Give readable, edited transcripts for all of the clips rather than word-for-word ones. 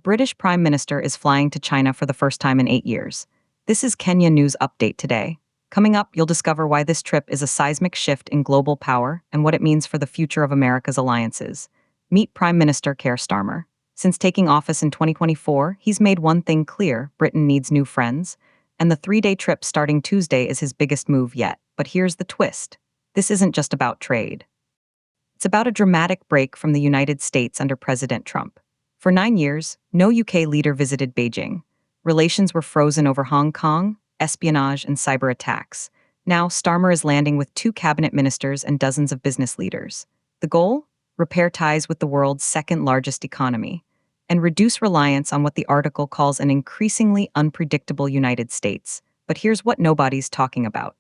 British Prime Minister is flying to China for the first time in 8 years. This is Kenya News Update today. Coming up, you'll discover why this trip is a seismic shift in global power and what it means for the future of America's alliances. Meet Prime Minister Keir Starmer. Since taking office in 2024, he's made one thing clear: Britain needs new friends, and the 3-day trip starting Tuesday is his biggest move yet. But here's the twist. This isn't just about trade. It's about a dramatic break from the United States under President Trump. For 9 years, no UK leader visited Beijing. Relations were frozen over Hong Kong, espionage, and cyber attacks. Now, Starmer is landing with 2 cabinet ministers and dozens of business leaders. The goal? Repair ties with the world's second-largest economy, and reduce reliance on what the article calls an increasingly unpredictable United States. But here's what nobody's talking about.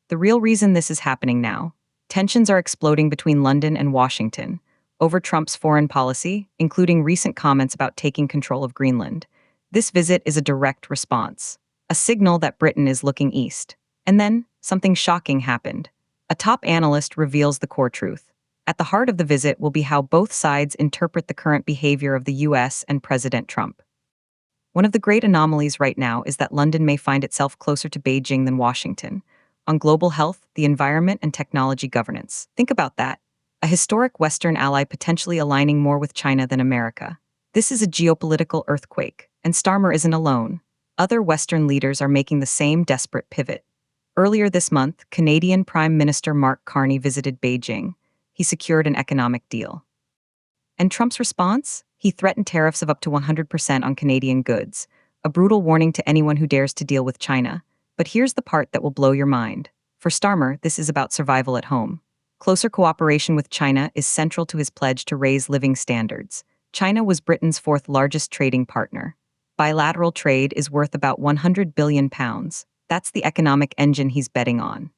The real reason this is happening now: tensions are exploding between London and Washington over Trump's foreign policy, including recent comments about taking control of Greenland. This visit is a direct response, a signal that Britain is looking east. And then, something shocking happened. A top analyst reveals the core truth. At the heart of the visit will be how both sides interpret the current behavior of the US and President Trump. One of the great anomalies right now is that London may find itself closer to Beijing than Washington on global health, the environment, and technology governance. Think about that. A historic Western ally potentially aligning more with China than America. This is a geopolitical earthquake, and Starmer isn't alone. Other Western leaders are making the same desperate pivot. Earlier this month, Canadian Prime Minister Mark Carney visited Beijing. He secured an economic deal. And Trump's response? He threatened tariffs of up to 100% on Canadian goods, a brutal warning to anyone who dares to deal with China. But here's the part that will blow your mind. For Starmer, this is about survival at home. Closer cooperation with China is central to his pledge to raise living standards. China was Britain's fourth largest trading partner. Bilateral trade is worth about £100 billion. That's the economic engine he's betting on.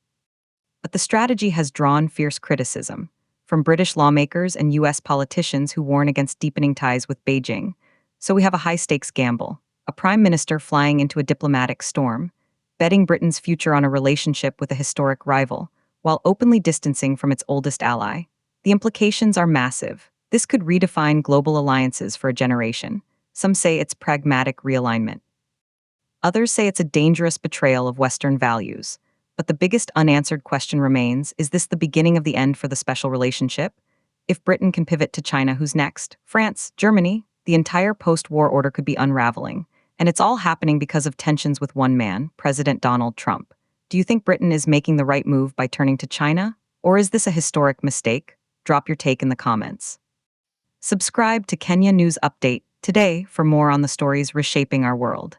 But the strategy has drawn fierce criticism from British lawmakers and US politicians who warn against deepening ties with Beijing. So we have a high-stakes gamble, a prime minister flying into a diplomatic storm, betting Britain's future on a relationship with a historic rival, while openly distancing from its oldest ally. The implications are massive. This could redefine global alliances for a generation. Some say it's pragmatic realignment. Others say it's a dangerous betrayal of Western values. But the biggest unanswered question remains: is this the beginning of the end for the special relationship? If Britain can pivot to China, who's next? France? Germany? The entire post-war order could be unraveling. And it's all happening because of tensions with one man, President Donald Trump. Do you think Britain is making the right move by turning to China? Or is this a historic mistake? Drop your take in the comments. Subscribe to Kenya News Update today for more on the stories reshaping our world.